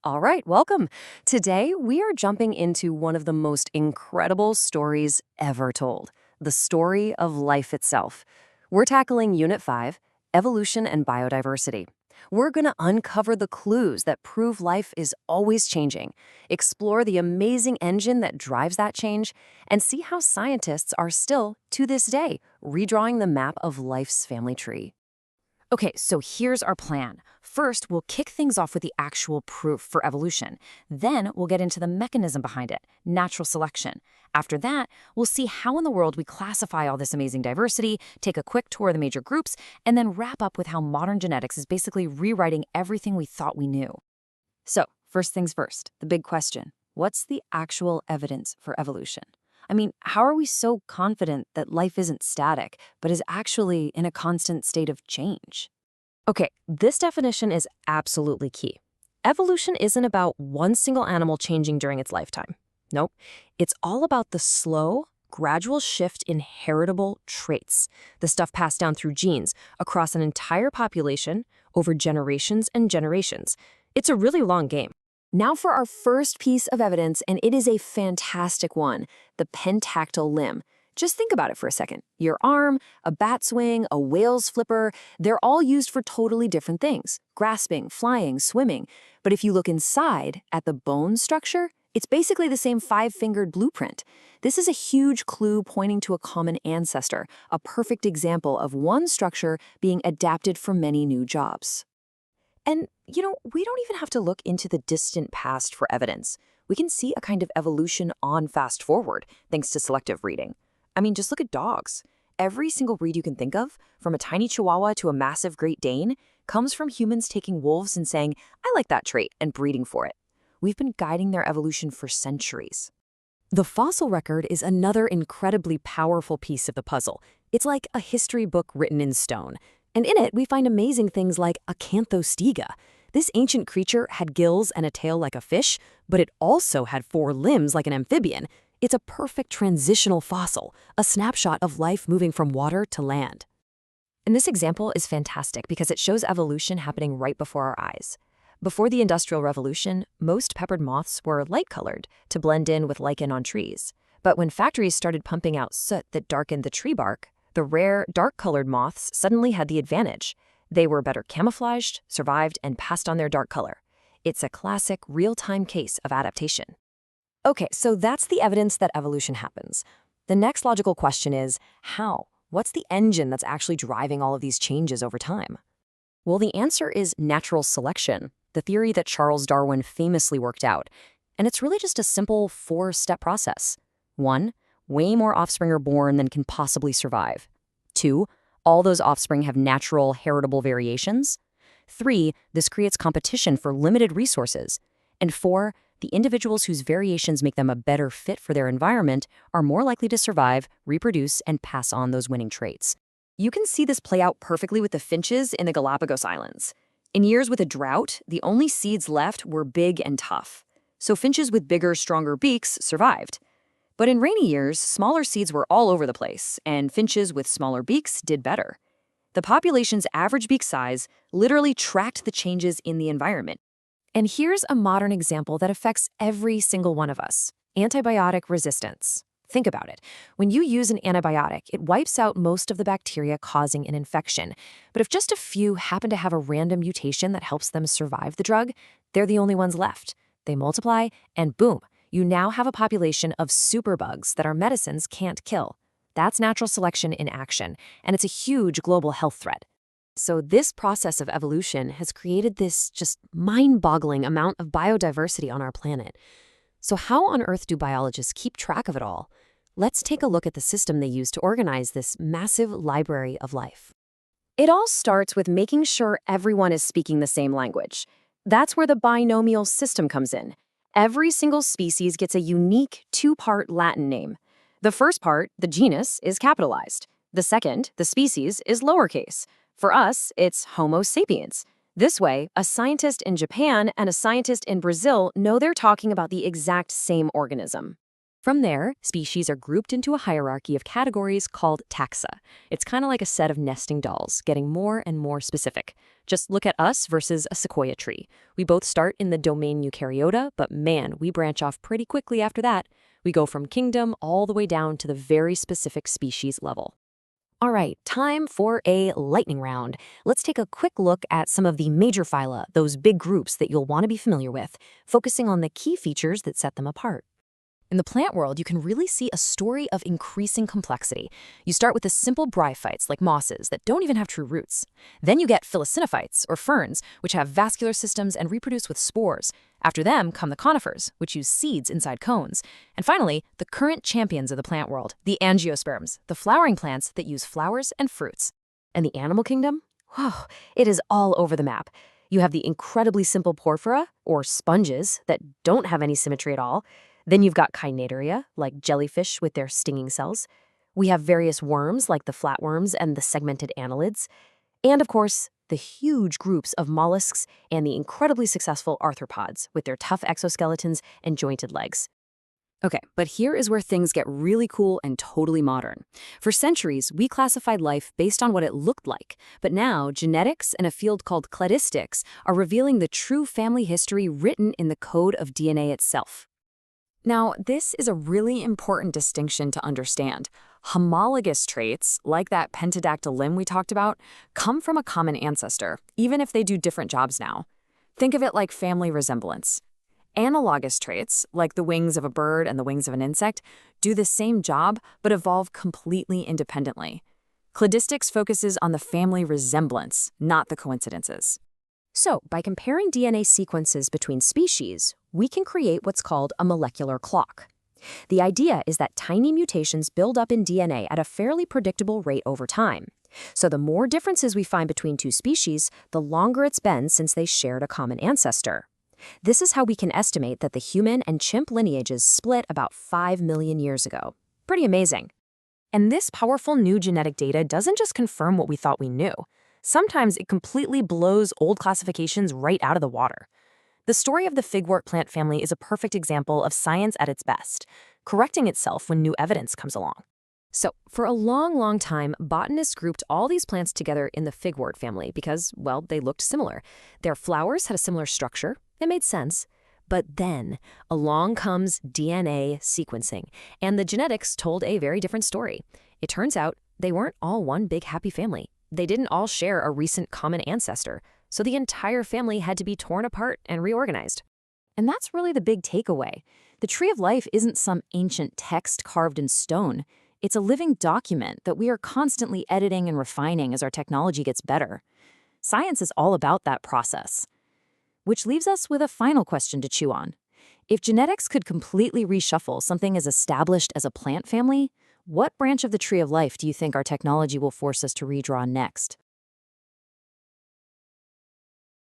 All right, welcome. Today, we are jumping into one of the most incredible stories ever told, the story of life itself. We're tackling Unit 5, Evolution and Biodiversity. We're going to uncover the clues that prove life is always changing, explore the amazing engine that drives that change, and see how scientists are still, to this day, redrawing the map of life's family tree. Okay, so here's our plan. First, we'll kick things off with the actual proof for evolution. Then we'll get into the mechanism behind it, natural selection. After that, we'll see how in the world we classify all this amazing diversity, take a quick tour of the major groups, and then wrap up with how modern genetics is basically rewriting everything we thought we knew. So, first things first, the big question. What's the actual evidence for evolution? I mean, how are we so confident that life isn't static, but is actually in a constant state of change? Okay, this definition is absolutely key. Evolution isn't about one single animal changing during its lifetime. Nope, it's all about the slow, gradual shift in heritable traits, the stuff passed down through genes across an entire population over generations and generations. It's a really long game. Now for our first piece of evidence, and it is a fantastic one, the pentactile limb. Just think about it for a second. Your arm, a bat's wing, a whale's flipper, they're all used for totally different things, grasping, flying, swimming. But if you look inside at the bone structure, it's basically the same five-fingered blueprint. This is a huge clue pointing to a common ancestor, a perfect example of one structure being adapted for many new jobs. And, we don't even have to look into the distant past for evidence. We can see a kind of evolution on fast forward, thanks to selective breeding. I mean, just look at dogs. Every single breed you can think of, from a tiny Chihuahua to a massive Great Dane, comes from humans taking wolves and saying, I like that trait, and breeding for it. We've been guiding their evolution for centuries. The fossil record is another incredibly powerful piece of the puzzle. It's like a history book written in stone. And in it, we find amazing things like Acanthostega. This ancient creature had gills and a tail like a fish, but it also had four limbs like an amphibian. It's a perfect transitional fossil, a snapshot of life moving from water to land. And this example is fantastic because it shows evolution happening right before our eyes. Before the Industrial Revolution, most peppered moths were light-colored to blend in with lichen on trees. But when factories started pumping out soot that darkened the tree bark, the rare, dark-colored moths suddenly had the advantage. They were better camouflaged, survived, and passed on their dark color. It's a classic, real-time case of adaptation. Okay, so that's the evidence that evolution happens. The next logical question is, how? What's the engine that's actually driving all of these changes over time? Well, the answer is natural selection, the theory that Charles Darwin famously worked out. And it's really just a simple four-step process. 1. Way more offspring are born than can possibly survive. 2. All those offspring have natural, heritable variations. 3. This creates competition for limited resources. And 4. The individuals whose variations make them a better fit for their environment are more likely to survive, reproduce, and pass on those winning traits. You can see this play out perfectly with the finches in the Galapagos Islands. In years with a drought, the only seeds left were big and tough. So finches with bigger, stronger beaks survived. But in rainy years, smaller seeds were all over the place, and finches with smaller beaks did better. The population's average beak size literally tracked the changes in the environment. And here's a modern example that affects every single one of us: antibiotic resistance. Think about it. When you use an antibiotic, it wipes out most of the bacteria causing an infection. But if just a few happen to have a random mutation that helps them survive the drug, they're the only ones left. They multiply, and boom, you now have a population of superbugs that our medicines can't kill. That's natural selection in action, and it's a huge global health threat. So this process of evolution has created this just mind-boggling amount of biodiversity on our planet. So how on earth do biologists keep track of it all? Let's take a look at the system they use to organize this massive library of life. It all starts with making sure everyone is speaking the same language. That's where the binomial system comes in. Every single species gets a unique two-part Latin name. The first part, the genus, is capitalized. The second, the species, is lowercase. For us, it's Homo sapiens. This way, a scientist in Japan and a scientist in Brazil know they're talking about the exact same organism. From there, species are grouped into a hierarchy of categories called taxa. It's kind of like a set of nesting dolls, getting more and more specific. Just look at us versus a sequoia tree. We both start in the domain Eukaryota, but man, we branch off pretty quickly after that. We go from kingdom all the way down to the very specific species level. All right, time for a lightning round. Let's take a quick look at some of the major phyla, those big groups that you'll want to be familiar with, focusing on the key features that set them apart. In the plant world, you can really see a story of increasing complexity. You start with the simple bryophytes like mosses that don't even have true roots. Then you get phyllocynophytes, or ferns, which have vascular systems and reproduce with spores. After them come the conifers, which use seeds inside cones. And finally, the current champions of the plant world, the angiosperms, the flowering plants that use flowers and fruits. And the animal kingdom? Whoa, it is all over the map. You have the incredibly simple porphyra, or sponges, that don't have any symmetry at all. Then you've got Cynadaria, like jellyfish with their stinging cells. We have various worms, like the flatworms and the segmented annelids. And of course, the huge groups of mollusks and the incredibly successful arthropods with their tough exoskeletons and jointed legs. Okay, but here is where things get really cool and totally modern. For centuries, we classified life based on what it looked like, but now genetics and a field called cladistics are revealing the true family history written in the code of DNA itself. Now, this is a really important distinction to understand. Homologous traits, like that pentadactyl limb we talked about, come from a common ancestor, even if they do different jobs now. Think of it like family resemblance. Analogous traits, like the wings of a bird and the wings of an insect, do the same job but evolve completely independently. Cladistics focuses on the family resemblance, not the coincidences. So, by comparing DNA sequences between species, we can create what's called a molecular clock. The idea is that tiny mutations build up in DNA at a fairly predictable rate over time. So the more differences we find between two species, the longer it's been since they shared a common ancestor. This is how we can estimate that the human and chimp lineages split about 5 million years ago. Pretty amazing. And this powerful new genetic data doesn't just confirm what we thought we knew. Sometimes it completely blows old classifications right out of the water. The story of the figwort plant family is a perfect example of science at its best, correcting itself when new evidence comes along. So, for a long time, botanists grouped all these plants together in the figwort family because, well, they looked similar. Their flowers had a similar structure. It made sense. But then, along comes DNA sequencing, and the genetics told a very different story. It turns out they weren't all one big happy family. They didn't all share a recent common ancestor, so the entire family had to be torn apart and reorganized. And that's really the big takeaway. The tree of life isn't some ancient text carved in stone. It's a living document that we are constantly editing and refining as our technology gets better. Science is all about that process. Which leaves us with a final question to chew on. If genetics could completely reshuffle something as established as a plant family, what branch of the tree of life do you think our technology will force us to redraw next?